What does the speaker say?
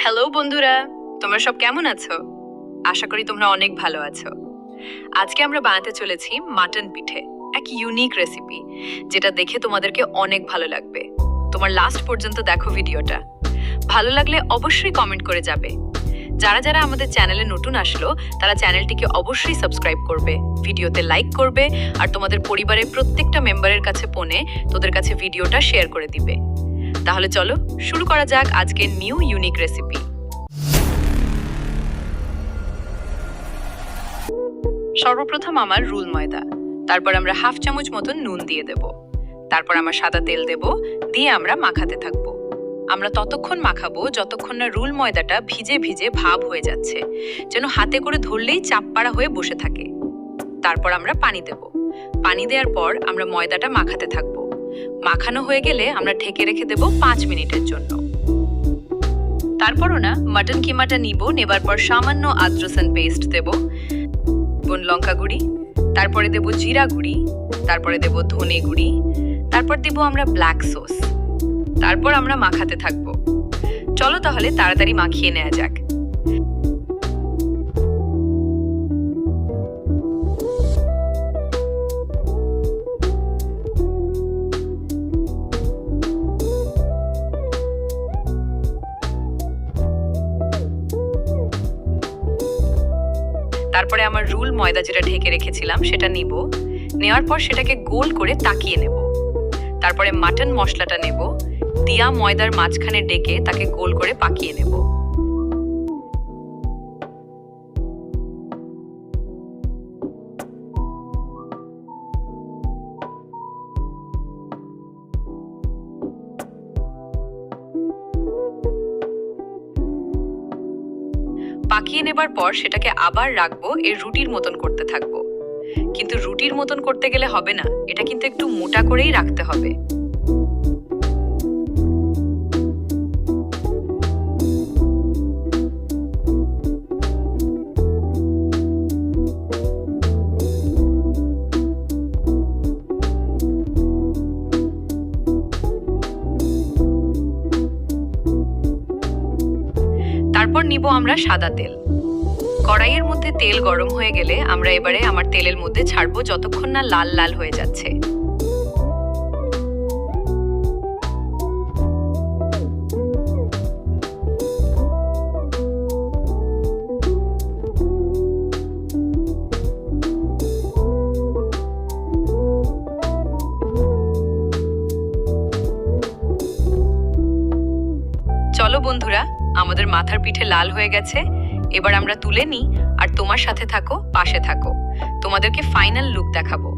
Hello বন্ধুরা, তোমরা সব কেমন আছো? আশা করি তোমরা অনেক ভালো আছো। আজকে আমরা বানাতে চলেছি মাটন পিঠে, এক ইউনিক রেসিপি যেটা দেখে তোমাদেরকে অনেক ভালো লাগবে। তোমার লাস্ট পর্যন্ত দেখো ভিডিওটা। ভালো লাগলে অবশ্যই কমেন্ট করে যাবে। যারা যারা আমাদের চ্যানেলে নতুন আসলো তারা চ্যানেলটিকে অবশ্যই সাবস্ক্রাইব করবে, ভিডিওতে লাইক করবে আর তোমাদের পরিবারের প্রত্যেকটা মেম্বারের কাছে পৌঁছে তোদের কাছে ভিডিওটা শেয়ার করে দিবে। তাহলে চলো শুরু করা যাক আজকের নিউ ইউনিক রেসিপি। সর্বপ্রথম আমার রুল ময়দা, তারপর আমরা হাফ চামচ মতন নুন দিয়ে দেব, তারপর আমরা সাদা তেল দেব, দিয়ে আমরা মাখাতে থাকব। আমরা ততক্ষণ মাখাবো যতক্ষণ না রুল ময়দাটা ভিজে ভিজে ভাব হয়ে যাচ্ছে, যেন হাতে করে ধরলেই চাপপাড়া হয়ে বসে থাকে। তারপর আমরা পানি দেব। পানি দেওয়ার পর আমরা ময়দাটা মাখাতে থাকব। মাখানো হয়ে গেলে আমরা ঢেকে রেখে দেব 5 মিনিটের জন্য। তারপরও না মাটন কিমাটা নেবার পর সামান্য আদা রসুন পেস্ট দেব, লঙ্কা গুঁড়ি, তারপরে দেব জিরা গুঁড়ি, তারপরে দেব ধনে গুঁড়ি, তারপর দেব আমরা ব্ল্যাক সস। তারপর আমরা মাখাতে থাকব। চলো তাহলে তাড়াতাড়ি মাখিয়ে নেওয়া যাক। তারপরে আমার রুল ময়দা যেটা ঢেকে রেখেছিলাম সেটা নিব। নেওয়ার পর সেটাকে গোল করে তাকিয়ে নেব। তারপরে মাটন মশলাটা নেব, দিয়া ময়দার মাঝখানে ডেকে তাকে গোল করে পাকিয়ে নেব। পাকিয়ে নেবার পর সেটাকে আবার রাখবো, এর রুটির মতন করতে থাকবো। কিন্তু রুটির মতন করতে গেলে হবে না, এটা কিন্তু একটু মোটা করেই রাখতে হবে। তারপর নিব আমরা সাদা তেল। কড়াইয়ের মধ্যে তেল গরম হয়ে গেলে আমরা এবারে আমার তেলের মধ্যে ছাড়বো যতক্ষণ না লাল লাল হয়ে যাচ্ছে। চলো বন্ধুরা, আমাদের মাথার পিঠে লাল হয়ে গেছে। এবার আমরা তুলে নিই আর তোমার সাথে থাকো, পাশে থাকো, তোমাদেরকে ফাইনাল লুক দেখাবো।